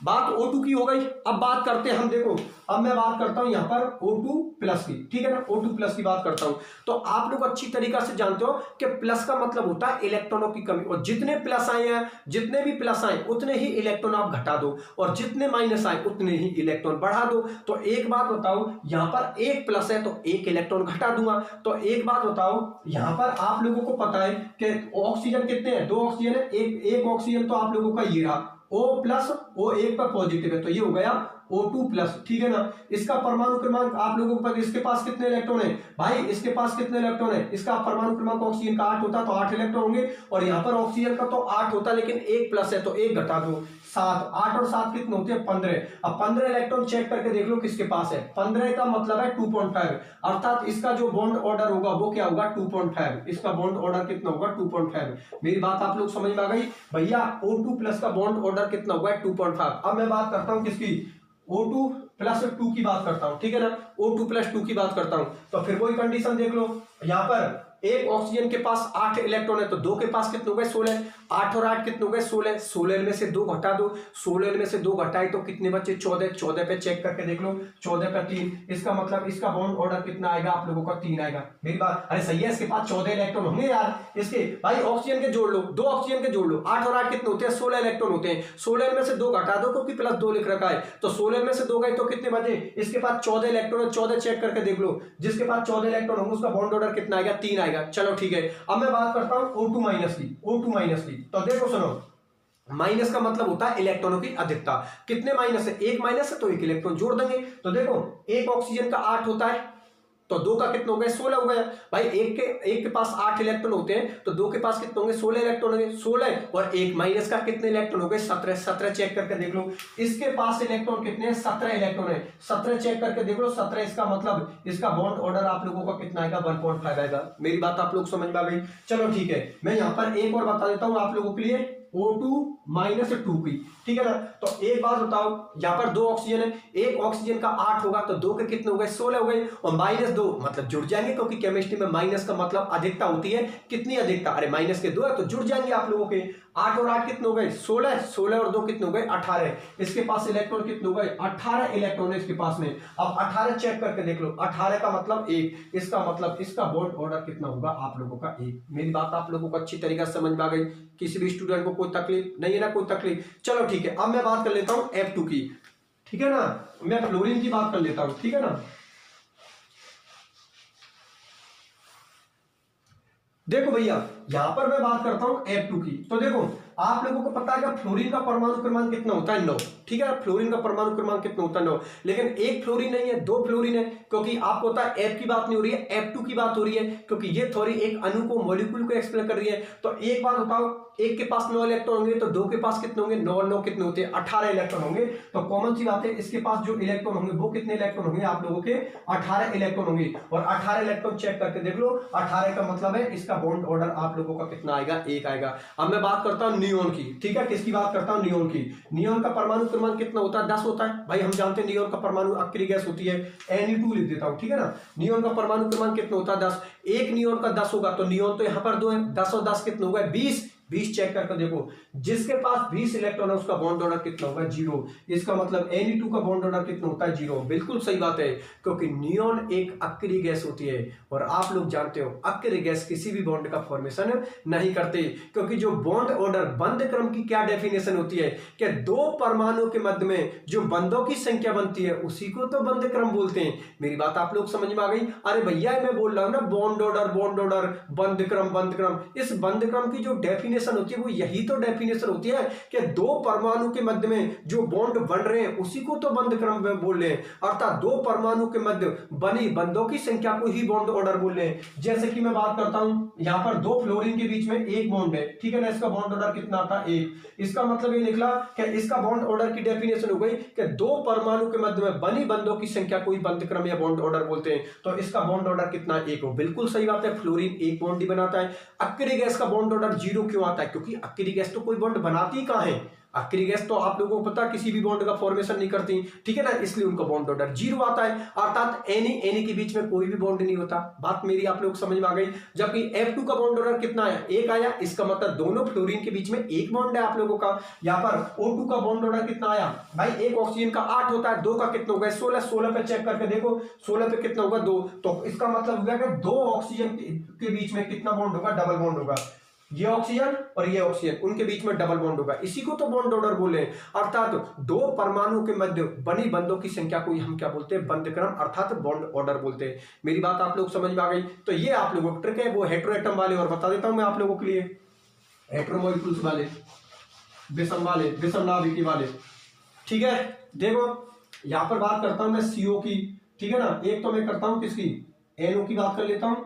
बात O2 की हो गई, अब बात करते हैं हम, देखो अब मैं बात करता हूं यहां पर O2 प्लस की, ठीक है ना। O2 प्लस की बात करता हूं, तो आप लोग अच्छी तरीका से जानते हो कि प्लस का मतलब होता है इलेक्ट्रॉनों की कमी, और जितने प्लस आए हैं, जितने भी प्लस आए उतने ही इलेक्ट्रॉन आप घटा दो, और जितने माइनस आए उतने ही इलेक्ट्रॉन बढ़ा दो। तो एक बात बताओ, यहां पर एक प्लस है तो एक इलेक्ट्रॉन घटा दूंगा। तो एक बात बताओ, यहां पर आप लोगों को पता है कि ऑक्सीजन कितने हैं, 2 ऑक्सीजन है, एक ऑक्सीजन तो आप लोगों का ये रहा O प्लस, O एक पर पॉजिटिव है तो ये हो गया O2 प्लस, ठीक है ना। इसका परमाणु क्रमांक आप लोगों पर, इसके पास कितने इलेक्ट्रॉन है भाई, इसके पास कितने इलेक्ट्रॉन है, इसका परमाणु क्रमांक ऑक्सीजन का 8 होता तो 8 इलेक्ट्रॉन होंगे, और यहां पर ऑक्सीजन का तो 8 होता लेकिन एक प्लस है तो एक घटा दो 7, 8 और 7 कितने होते हैं 15। अब 15 इलेक्ट्रॉन चेक करके देख लो किसके पास है, 15 का मतलब है 2.5, अर्थात इसका जो बॉन्ड ऑर्डर होगा वो क्या होगा 2.5। इसका बॉन्ड ऑर्डर कितना होगा 2.5। मेरी बात आप लोग समझ में आ गई भैया, O2 प्लस का बॉन्ड ऑर्डर कितना होगा 2.5। अब मैं बात करता हूं किसकी, O2 प्लस 2 की बात करता हूं, ठीक है ना। O2 प्लस 2 की बात करता हूं, तो फिर वही कंडीशन देख लो, यहां पर एक ऑक्सीजन के पास 8 इलेक्ट्रॉन है तो 2 के पास कितने हो गए 16, 8 और 8 कितने हो गए 16, 16 में से 2 घटा दो, 16 में से 2 घटाए तो कितने बचे 14, 14 पे चेक करके देख लो 14 पे 3, इसका मतलब इसका बॉन्ड ऑर्डर कितना आएगा आप लोगों का 3 आएगा। मेरी बात अरे सही है, इसके पास 14 इलेक्ट्रॉन होंगे यार, इसके भाई ऑक्सीजन के जोड़ लो, 2 ऑक्सीजन के जोड़ लो, 8 और 8 कितने होते हैं 16 इलेक्ट्रॉन होते हैं, 16 में से 2 घटा दो क्योंकि प्लस 2 लिख रखा है, तो 16 में से 2 गए तो कितने बचे, इसके पास 14 इलेक्ट्रॉन, 14 चेक करके देख लो, जिसके पास 14 इलेक्ट्रॉन होंगे उसका बॉन्ड ऑर्डर कितना आएगा 3 आएगा। चलो ठीक है, अब मैं बात करता हूं O2 माइनस की, O2 माइनस की। तो देखो सुनो, माइनस का मतलब होता है इलेक्ट्रॉनों की अधिकता, कितने माइनस है, एक माइनस है तो एक इलेक्ट्रॉन जोड़ देंगे। तो देखो एक ऑक्सीजन का 8 होता है तो 2 का कितना हो गया 16 हो गया भाई, एक के पास 8 इलेक्ट्रॉन होते हैं तो 2 के पास कितने होंगे 16 इलेक्ट्रॉन होंगे, 16 और एक माइनस का कितने इलेक्ट्रॉन हो गए 17, 17 चेक करके देख लो, इसके पास इलेक्ट्रॉन कितने हैं 17 इलेक्ट्रॉन है, 17 चेक करके देख लो 17, इसका मतलब इसका बॉन्ड ऑर्डर आप लोगों का कितना आएगा 1.5 आएगा। मेरी बात आप लोग समझ में आ गई। चलो ठीक है, मैं यहाँ पर एक और बता देता हूँ आप लोगों के लिए, O2 माइनस 2 की, ठीक है ना। तो एक बात बताओ, यहां पर 2 ऑक्सीजन है, एक ऑक्सीजन का 8 होगा तो 2 के कितने हो गए 16 हो गए, और माइनस 2 मतलब जुड़ जाएंगे क्योंकि केमिस्ट्री में माइनस का मतलब अधिकता होती है, कितनी अधिकता, अरे माइनस के 2 है तो जुड़ जाएंगे आप लोगों के, 8 और 8 कितने हो गए 16, 16 और 2 कितने हो गए 18, इसके पास इलेक्ट्रॉन कितने हो गए 18 इलेक्ट्रॉन है इसके पास में। अब 18 चेक करके देख लो, 18 का मतलब 1, इसका मतलब इसका बॉन्ड ऑर्डर कितना होगा आप लोगों का 1। मेरी बात आप लोगों को अच्छी तरीके से समझ में आ गई, किसी भी स्टूडेंट को कोई तकलीफ नहीं है ना, कोई तकलीफ। चलो ठीक है, अब मैं बात कर लेता हूं F2 की, ठीक है ना, मैं फ्लोरीन की बात कर लेता हूं, ठीक है ना। देखो भैया यहां पर मैं बात करता हूं F2 की, तो देखो आप लोगों को पता है कि फ्लोरीन का परमाणु क्रमांक कितना होता है 9, ठीक है, फ्लोरीन का परमाणु क्रमांक कितना होता है 9, लेकिन एक फ्लोरीन नहीं है, 2 फ्लोरीन है, क्योंकि आपको पता है F की बात नहीं हो रही है, F2 की बात हो रही है, क्योंकि ये थ्योरी एक अणु को, मॉलिक्यूल को एक्सप्लेन कर रही है। तो एक बात बताओ, एक के पास 9 इलेक्ट्रॉन होंगे तो 2 के पास कितने होंगे, 9 और 9 कितने होते हैं, 18 इलेक्ट्रॉन होंगे। तो कॉमन सी बात है, इसके पास जो इलेक्ट्रॉन होंगे वो कितने इलेक्ट्रॉन होंगे, आप लोगों के 18 इलेक्ट्रॉन होंगे। और 18 इलेक्ट्रॉन चेक करके देख लो, 18 का मतलब है इसका बॉन्ड ऑर्डर आप लोगों का कितना आएगा, 1 आएगा। अब मैं बात करता हूं नियोन की, ठीक है, किसकी बात करता हूं, नियोन की। नियोन का परमाणु क्रमांक कितना होता है, 10 होता है भाई, हम जानते हैं नियोन का परमाणु अक्रिय गैस होती है, Ne2 लिख देता हूं, ठीक है ना। नियोन का परमाणु क्रमांक कितना होता है, 10। एक नियोन का 10 होगा तो नियोन तो यहां पर 2 है, 10 और 10 कितना होगा, 20। 20 चेक करके देखो, जिसके पास 20 इलेक्ट्रॉन है उसका बॉन्ड ऑर्डर कितना होगा, 0। इसका मतलब Ne2 का बॉन्ड ऑर्डर कितना होता है, 0। बिल्कुल सही बात है, क्योंकि नियोन एक अक्रिय गैस होती है और आप लोग जानते हो अक्रिय गैस किसी भी बॉन्ड का फॉर्मेशन नहीं करते, क्योंकि जो बॉन्ड ऑर्डर बंध क्रम की क्या डेफिनेशन होती है कि 2 परमाणु के मध्य में जो बंधों की संख्या बनती है उसी को तो बंध क्रम बोलते हैं। मेरी बात आप लोग समझ में आ गई। अरे भैया मैं बोल रहा हूं ना, बॉन्ड ऑर्डर बंध क्रम। इस बंध क्रम की जो डेफिनेशन होती है वो यही तो डेफिनेशन होती है कि 2 परमाणु के मध्य में जो बॉन्ड बन रहे हैं उसी को तो बंध क्रम में बोल रहे हैं, अर्थात 2 परमाणु के मध्य बनी बंधों की संख्या को ही बॉन्ड ऑर्डर बोल रहे हैं। जैसे कि मैं बात करता हूं, यहां पर 2 फ्लोरीन के बीच में एक बॉन्ड है, ठीक है ना, इसका बॉन्ड ऑर्डर कितना आता है, 1। इसका मतलब ये निकला कि इसका बॉन्ड ऑर्डर की डेफिनेशन हो गई कि 2 परमाणु के मध्य में बनी बंधों की संख्या को ही बंध क्रम या बॉन्ड ऑर्डर बोलते हैं। तो इसका बॉन्ड ऑर्डर कितना, 1 हो। बिल्कुल सही बात है, फ्लोरीन एक बॉन्ड ही बनाता है। अक्रिय गैस का बॉन्ड ऑर्डर 0 क्यों आता है, क्योंकि अक्रिय गैस तो कोई बॉन्ड बनाती कहां है, अक्रिय गैस तो आप लोगों को पता किसी भी बॉन्ड का फॉर्मेशन नहीं करती, ठीक है ना, इसलिए उनका बॉन्ड ऑर्डर 0 आता है, अर्थात Na के बीच में कोई भी बॉन्ड नहीं होता। बात मेरी आप लोग समझ में आ गई। जबकि F2 का बॉन्ड ऑर्डर कितना आया, 1 आया, इसका मतलब दोनों फ्लोरीन के बीच में एक बॉन्ड है आप लोगों का। यहां पर O2 का बॉन्ड ऑर्डर कितना आया भाई, एक ऑक्सीजन का 8 होता है, 2 का कितना होगा, 16 पे चेक करके देखो, 16 पे कितना होगा, 2। तो इसका मतलब होगा कि 2 ऑक्सीजन के बीच में कितना बॉन्ड होगा, डबल बॉन्ड होगा। ये ऑक्सीजन और ये ऑक्सीजन, उनके बीच में डबल बॉन्ड होगा, इसी को तो बॉन्ड ऑर्डर बोले। अर्थात 2 परमाणु के मध्य बनी बंधों की संख्या को हम क्या बोलते हैं, बंध क्रम अर्थात बॉन्ड ऑर्डर बोलते हैं। मेरी बात आप लोग समझ में आ गई। तो ये आप लोगों को ट्रिक है वो हेटेरोएटम वाले, और बता देता हूं मैं आप लोगों के लिए, हेटेरोमॉलिक्यूल्स वाले, विषम वाले, विषम नाभिकी वाले, ठीक है। देखो यहां पर बात करता हूं मैं CO की, ठीक है ना। एक तो मैं करता हूं किसकी, NO की बात कर लेता हूं,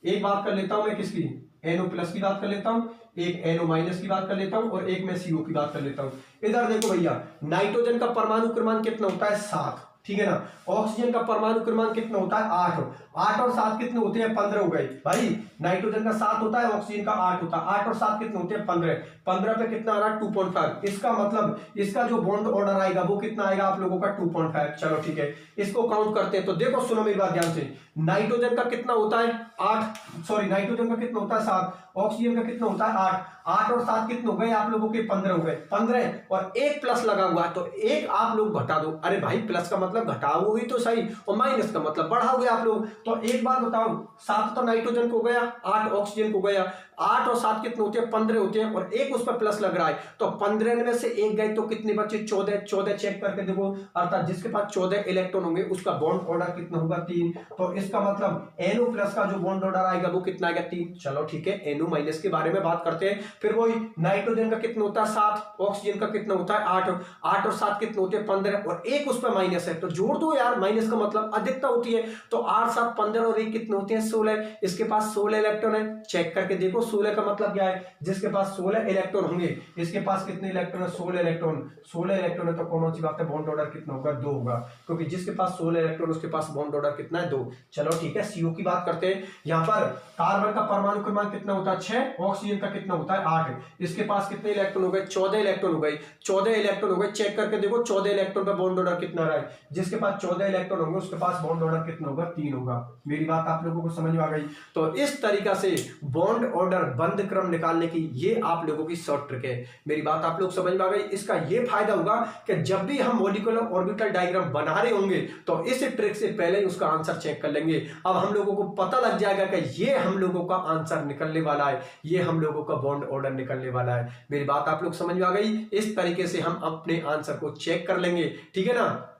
एक बात कर लेता हूं मैं किसकी, NO प्लस की बात कर लेता हूं, एक NO माइनस की बात कर लेता हूं, और एक मैं CO की बात कर लेता हूं। इधर देखो भैया, नाइट्रोजन का परमाणु क्रमांक कितना होता है, 7, ठीक है ना। ऑक्सीजन का परमाणु क्रमांक कितना होता है, 8। 8 और 7 कितने होते हैं, 15 हो गए भाई। नाइट्रोजन का 7 होता है, ऑक्सीजन का 8 होता है, 8 और 7 कितने होते हैं, 15। 15 पे कितना आ रहा है, 2.5। इसका मतलब इसका जो बॉन्ड ऑर्डर आएगा वो कितना आएगा आप लोगों का, 2.5। चलो ठीक है, इसको काउंट करते हैं। तो देखो सुनो मेरी बात ध्यान से, नाइट्रोजन का कितना होता है, 8, सॉरी नाइट्रोजन का कितना होता है, 7। ऑक्सीजन का कितना होता है, 8। 8 और 7 कितने हो गए आप लोगों के, 15 हो गए। 15 और एक प्लस लगा हुआ है, तो एक आप लोग घटा दो। अरे भाई प्लस का मतलब घटाओगे तो सही, और माइनस का मतलब बढ़ाओगे आप लोग। तो एक बात बताओ, 7 तो नाइट्रोजन को गया, 8 ऑक्सीजन को गया, 8 और 7 कितने होते हैं, 15 होते हैं, और एक उस पर प्लस लग रहा है, तो 15 में से एक गए तो कितने बचे, 14। 14 चेक करके देखो, अर्थात जिसके पास 14 इलेक्ट्रॉन होंगे उसका बॉन्ड ऑर्डर कितना होगा, 3। तो इसका मतलब NO प्लस का जो बॉन्ड ऑर्डर आएगा वो कितना आएगा, 3। चलो ठीक है, NO माइनस के बारे में बात करते हैं। फिर वही नाइट्रोजन का कितना होता है, 7। ऑक्सीजन का कितना होता है, 8। 8 और 7 कितने होते हैं, 15, और एक उस पर माइनस है, तो जोड़ दो यार, माइनस का मतलब अधिकता होती है। तो 8 7 15 और एक कितने होते हैं, 16। इसके पास 16 इलेक्ट्रॉन है, चेक करके देखो 16 का मतलब क्या है, जिसके पास 16 इलेक्ट्रॉन होंगे, इसके पास कितने इलेक्ट्रॉन है, 16 इलेक्ट्रॉन। 16 इलेक्ट्रॉन है तो कौन सी बात है, बॉन्ड ऑर्डर कितना होगा, 2 होगा, क्योंकि जिसके पास 16 इलेक्ट्रॉन उसके पास बॉन्ड ऑर्डर कितना है, 2। चलो ठीक है, CO की बात करते हैं। यहां पर कार्बन का परमाणु क्रमांक कितना होता है, 6। ऑक्सीजन का कितना होता है, 8। इसके पास कितने इलेक्ट्रॉन हो गए, 14 इलेक्ट्रॉन हो गए। 14 इलेक्ट्रॉन हो गए, चेक करके देखो 14 इलेक्ट्रॉन पे बॉन्ड ऑर्डर कितना रहा है, जिसके पास 14 इलेक्ट्रॉन होंगे उसके पास बॉन्ड ऑर्डर कितना होगा, 3 होगा। मेरी बात आप लोगों को समझ में आ गई। तो इस तरीका से बॉन्ड ऑर्डर बंध क्रम निकालने की ये आप लोगों की शॉर्ट ट्रिक है। मेरी बात आप लोग समझ में आ गई। इसका ये फायदा होगा कि जब भी हम मॉलिक्यूलर ऑर्बिटल डायग्राम बना रहे होंगे तो इस ट्रिक से पहले ही उसका आंसर चेक कर लेंगे। अब हम लोगों को पता लग जाएगा कि ये हम लोगों का आंसर निकलने वाला है, ये हम लोगों का बॉन्ड ऑर्डर निकलने वाला है। मेरी बात आप लोग समझ में आ गई। इस तरीके से हम अपने आंसर को चेक कर लेंगे, ठीक है ना।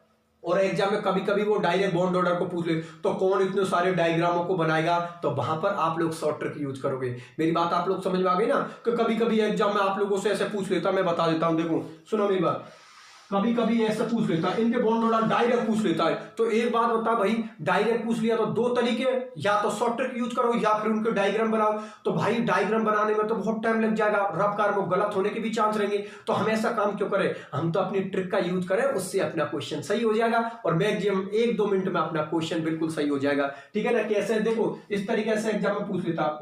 और एग्जाम में कभी कभी वो डायरेक्ट बॉन्ड ऑर्डर को पूछ ले तो कौन इतने सारे डायग्रामों को बनाएगा, तो वहां पर आप लोग शॉर्ट ट्रिक यूज करोगे। मेरी बात आप लोग समझ में आ गई ना, कि कभी कभी एग्जाम में आप लोगों से ऐसे पूछ लेता, मैं बता देता हूं, देखो सुनो मेरी बात, कभी कभी ऐसा पूछ लेता है, इनके बॉन्ड ऑर्डर डायरेक्ट पूछ लेता है। तो एक बात बता भाई, डायरेक्ट पूछ लिया तो दो तरीके, या तो शॉर्ट ट्रिक यूज करो या फिर उनके डायग्राम बनाओ। तो भाई डायग्राम बनाने में तो बहुत टाइम लग जाएगा, रफ कार में गलत होने के भी चांस रहेंगे। तो हम ऐसा काम क्यों करें, हम तो अपनी ट्रिक का यूज करें, उससे अपना क्वेश्चन सही हो जाएगा और मैक्सिमम 1-2 मिनट में अपना क्वेश्चन बिल्कुल सही हो जाएगा। ठीक है ना। कैसे, देखो इस तरीके से एग्जाम में पूछ लेता,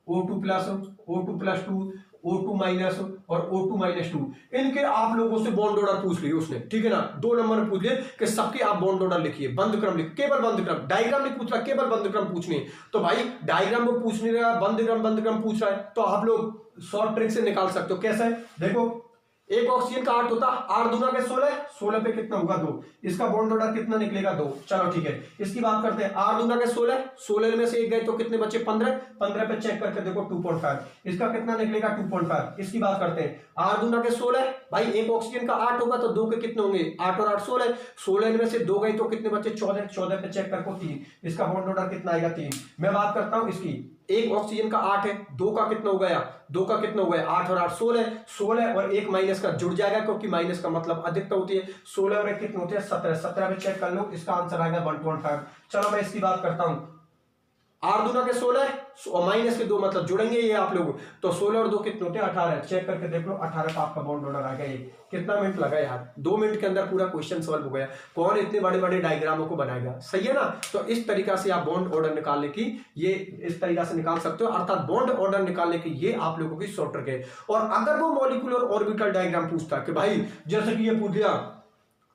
O2 plus O2 plus 2 O2 minus और O2 माइनस 2, इनके आप लोगों से बॉन्ड ऑर्डर पूछ लिए उसने। ठीक है ना, 2 नंबर में पूछ लिए कि सबके आप बॉन्ड ऑर्डर लिखिए, बंद क्रम लिख, केवल बंद क्रम, डायग्राम नहीं पूछ रहा, केवल बंद क्रम पूछनी है। तो भाई डायग्राम को पूछ नहीं रहा, बंद क्रम पूछ रहा है, तो आप लोग शॉर्ट ट्रिक से निकाल सकते हो। कैसे, देखो एक ऑक्सीजन का 8 होता, 8 दूना के 16 पे कितना होगा 2, इसका बॉन्ड ऑर्डर कितना निकलेगा 2। चलो ठीक है, इसकी बात करते हैं। 8 दूना के 16 में से एक गए तो कितने बचे 15 पे चेक करके देखो 2.5, इसका कितना निकलेगा 2.5। इसकी बात करते हैं, 8 दूना के 16, भाई एक ऑक्सीजन का 8 होगा तो 2 के कितने होंगे, 8 और 8 16 में से 2 गए तो कितने बचे 14 पे चेक करको 3, इसका बॉन्ड ऑर्डर कितना आएगा 3। मैं बात करता हूं इसकी, एक ऑक्सीजन का 8 है, 2 का कितना हो गया, 8 और 8 16 और एक माइनस का जुड़ जाएगा, क्योंकि माइनस का मतलब अधिकता होती है। 16 और एक कितने होते हैं 17 पे चेक कर लो, इसका आंसर आएगा 1.5। चलो मैं इसकी बात करता हूं, 8 दूना के 16 और माइनस के 2 मतलब जुड़ेंगे ये आप लोग, तो 16 और 2 कितने होते हैं 18, चेक करके देख लो 18 का आपका बॉन्ड ऑर्डर आ गया। ये कितना मिनट लगा यार, 2 मिनट के अंदर पूरा क्वेश्चन सॉल्व हो गया। कौन इतने बड़े बड़े डायग्रामों को बनाएगा, सही है ना। तो इस तरीका से आप बॉन्ड ऑर्डर निकालने की, ये इस तरीका से निकाल सकते हो, अर्थात बॉन्ड ऑर्डर निकालने की ये आप लोगों की शॉर्ट ट्रिक है। और अगर वो मॉलिक्यूलर ऑर्बिटल डायग्राम पूछता है कि भाई जैसे कि ये पूछ दिया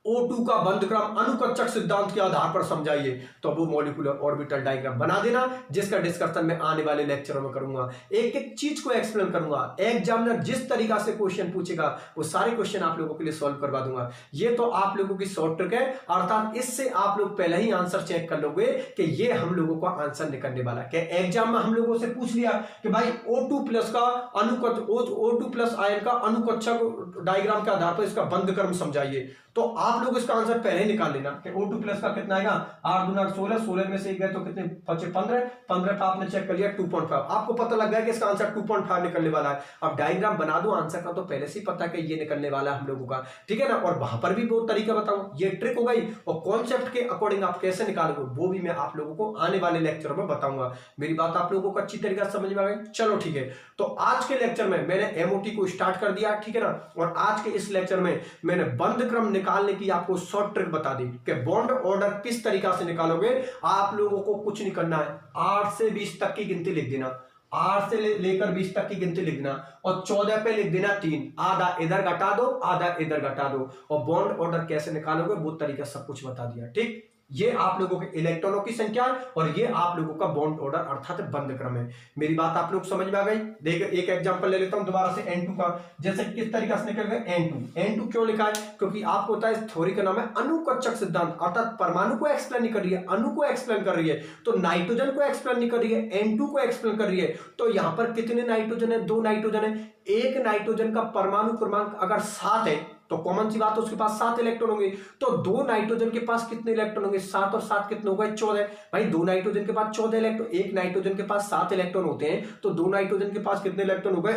O2 का बंध क्रम अनुकच्चक सिद्धांत के आधार पर समझाइए, तो वो मॉलिक्यूलर ऑर्बिटल डायग्राम बना देना, जिसका डिस्कशन मैं आने वाले लेक्चरों में करूंगा। एक एक चीज को एक्सप्लेन करूंगा, एग्जामिनर जिस तरीका से क्वेश्चन पूछेगा वो सारे क्वेश्चन आप लोगों के लिए सॉल्व करवा दूंगा। ये तो आप लोगों की शॉर्ट ट्रिक है, अर्थात इससे आप लोग पहले ही आंसर चेक कर लोगे कि ये हम लोगों का आंसर निकलने वाला है। एग्जाम में हम लोगों से पूछ लिया कि भाई O2 प्लस का O2 प्लस आयन का अनुकच्चक डायग्राम के आधार पर इसका बंध क्रम समझाइए, तो आप लोग इसका आंसर पहले ही निकाल लेना कि O2 प्लस का कितना आएगा, 8 दूना 16 में से एक गए तो कितने बचे 15 का आपने चेक कर लिया 2.5, आपको पता लग गया कि इसका आंसर 2.5 निकलने वाला है। अब डायग्राम बना दो, आंसर का तो पहले से ही पता है कि ये निकलने वाला है हम लोगों का, ठीक है ना। और वहां पर भी बहुत तरीका बताऊं, ये ट्रिक हो गई, और कॉन्सेप्ट के अकॉर्डिंग आप कैसे निकालोगे वो भी मैं आप लोगों को आने वाले लेक्चर में बताऊंगा। मेरी बात आप लोगों को अच्छी तरीके से समझ में आ गई। चलो ठीक है, तो आज के लेक्चर में मैंने MOT को स्टार्ट कर दिया, ठीक है ना। और आज के इस लेक्चर में मैंने बंध क्रम निकालने की आपको शॉर्ट ट्रिक बता दी कि बॉन्ड ऑर्डर किस तरीका से निकालोगे। आप लोगों को कुछ नहीं करना है, 8 से 20 तक की गिनती लिख देना, 8 से लेकर 20 तक की गिनती लिखना, और 14 पे लिख देना 3, आधा इधर घटा दो आधा इधर घटा दो, और बॉन्ड ऑर्डर कैसे निकालोगे वो तरीका सब कुछ बता दिया। ठीक, ये आप लोगों के इलेक्ट्रॉनों की संख्या और ये आप लोगों का बॉन्ड ऑर्डर अर्थात बंध क्रम है। मेरी बात आप लोग समझ में आ गई। देखिए एक एग्जांपल ले लेता हूं दोबारा से N2 का, जैसे किस तरीके से निकल गए N2 क्यों लिखा है, क्योंकि आपको पता है इस थ्योरी का नाम है अनुकच्चक सिद्धांत, अर्थात परमाणु को एक्सप्लेन नहीं कर रही है, अणु को एक्सप्लेन कर रही है। तो नाइट्रोजन को एक्सप्लेन नहीं कर रही है, N2 को एक्सप्लेन कर रही है। तो यहां पर कितने नाइट्रोजन है, 2 नाइट्रोजन है। एक नाइट्रोजन का परमाणु क्रमांक अगर 7 है तो कॉमन सी बात है उसके पास 7 इलेक्ट्रॉन होंगे। तो 2 नाइट्रोजन के पास कितने इलेक्ट्रॉन होंगे, 7 और 7 कितने हो गए 14। भाई 2 नाइट्रोजन के पास 14 इलेक्ट्रॉन, एक नाइट्रोजन के पास 7 इलेक्ट्रॉन होते हैं, तो 2 नाइट्रोजन के पास कितने इलेक्ट्रॉन हो गए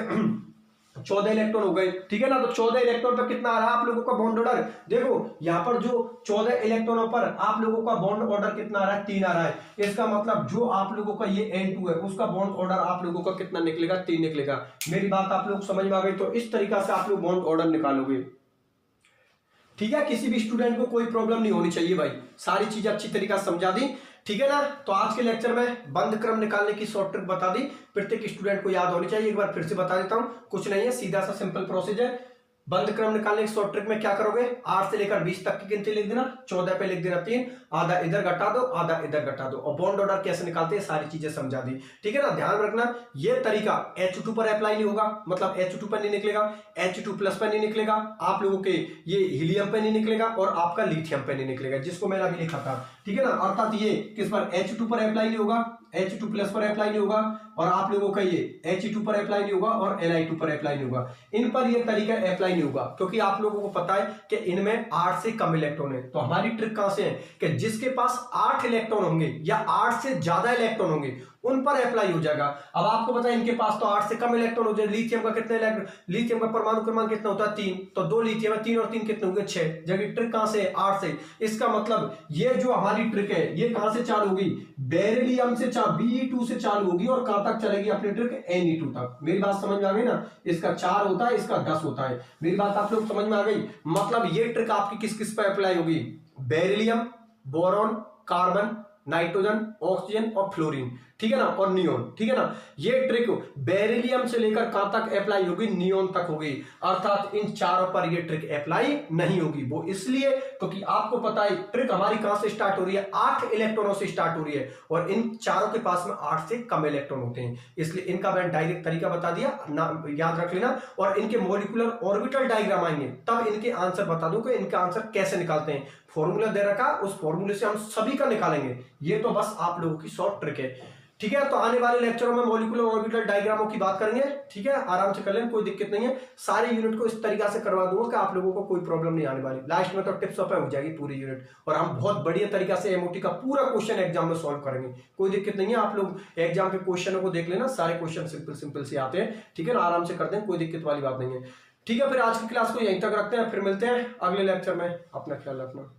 14 इलेक्ट्रॉन हो गए, ठीक है ना। तो 14 इलेक्ट्रॉन पर कितना आ रहा है आप लोगों का बॉन्ड ऑर्डर, देखो यहां पर जो 14 इलेक्ट्रॉनों पर आप लोगों का बॉन्ड ऑर्डर कितना आ रहा है 3 आ रहा है। इसका मतलब जो आप लोगों का ये N2 है उसका बॉन्ड ऑर्डर आप लोगों का कितना निकलेगा 3 निकलेगा। मेरी बात आप लोग समझ में आ गई। तो इस तरीका से आप लोग बॉन्ड ऑर्डर निकालोगे, ठीक है। किसी भी स्टूडेंट को कोई प्रॉब्लम नहीं होनी चाहिए भाई, सारी चीजें अच्छी तरीके से समझा दी, ठीक है ना। तो आज के लेक्चर में बंध क्रम निकालने की शॉर्ट ट्रिक बता दी, प्रत्येक स्टूडेंट को याद होनी चाहिए। एक बार फिर से बता देता हूं, कुछ नहीं है, सीधा सा सिंपल प्रोसेस है। बंध क्रम निकालने की शॉर्ट ट्रिक में क्या करोगे, 8 से लेकर 20 तक की गिनती लिख देना, 14 पे लिख देना 3, आधा इधर घटा दो आधा इधर घटा दो, और बॉन्ड ऑर्डर कैसे निकालते हैं सारी चीजें समझा दी, ठीक है ना। ध्यान रखना ये तरीका H2 पर अप्लाई नहीं होगा, मतलब H2 पर नहीं निकलेगा, H2 प्लस पर नहीं निकलेगा, आप लोगों के ये हीलियम पे नहीं निकलेगा, और आपका लिथियम पे नहीं निकलेगा, जिसको मैंने अभी लिखा था, ठीक है ना। अर्थात ये किस पर H2 पर अप्लाई नहीं होगा, H2+ पर अप्लाई नहीं होगा, और आप लोगों का ये He2 पर अप्लाई नहीं होगा, और Ni2 पर अप्लाई नहीं होगा। इन पर ये तरीका अप्लाई नहीं होगा, क्योंकि आप लोगों को पता है कि इनमें 8 से कम इलेक्ट्रॉन है। तो हमारी ट्रिक कहां से है कि जिसके पास 8 इलेक्ट्रॉन होंगे या 8 से ज्यादा इलेक्ट्रॉन होंगे उन पर अप्लाई हो जाएगा। अब आपको पता है इनके पास तो 8 से कम इलेक्ट्रॉन हो जाए। लिथियम का कितने इलेक्ट्रॉन, लिथियम का परमाणु क्रमांक कितना होता है 3, तो 2 लिथियम है, 3 और 3 कितने होंगे 6, जबकि ट्रिक कहां से 8 से। इसका मतलब ये जो हमारी ट्रिक है ये कहां से चालू होगी, बेरिलियम से Be2 से चालू होगी, और कहां तक चलेगी अपनी ट्रिक Ne2 तक। मेरी बात समझ में आ गई ना, इसका 4 होता है, इसका 10 होता है। मेरी बात आप लोग समझ में आ गई। मतलब ये ट्रिक आपकी किस किस पर अप्लाई होगी, beryllium, boron, carbon, nitrogen, oxygen और फ्लोरीन, ठीक है ना, और नियोन, ठीक है ना। ये ट्रिक बेरिलियम से लेकर कहां तक अप्लाई होगी, नियोन तक होगी। अर्थात इन चारों पर ये ट्रिक अप्लाई नहीं होगी। वो इसलिए क्योंकि आपको पता है ट्रिक हमारी कहां से स्टार्ट हो रही है, 8 इलेक्ट्रॉनों से स्टार्ट हो रही है, और इन चारों के पास में 8 से कम इलेक्ट्रॉन होते हैं। इसलिए इनका मैंने डायरेक्ट तरीका बता दिया ना, याद रख लेना। और इनके मॉलिक्यूलर ऑर्बिटल डायग्राम आएंगे तब इनके आंसर बता दूं कि इनका आंसर कैसे निकालते हैं। फॉर्मूला दे रखा, उस फॉर्मूले से हम सभी का निकालेंगे। ये तो बस आप लोगों की शॉर्ट ट्रिक है, ठीक है। तो आने वाले लेक्चरों में मॉलिक्यूलर ऑर्बिटल डायग्रामों की बात करेंगे, ठीक है। आराम से कर लें, कोई दिक्कत नहीं है। सारे यूनिट को इस तरीका से करवा दूंगा कि आप लोगों को कोई प्रॉब्लम नहीं आने वाली। लास्ट में तो टिप्स अप हो जाएगी पूरी यूनिट, और हम बहुत बढ़िया तरीका से एमओटी का पूरा क्वेश्चन एग्जाम में सॉल्व करेंगे। कोई दिक्कत नहीं है, आप लोग एग्जाम के क्वेश्चनों को देख लेना, सारे क्वेश्चन सिंपल सिंपल से आते हैं, ठीक है ना। आराम से करते हैं, कोई दिक्कत वाली बात नहीं है, ठीक है। फिर आज की क्लास को यहीं तक रखते हैं, फिर मिलते हैं अगले लेक्चर में। अपना ख्याल रखना।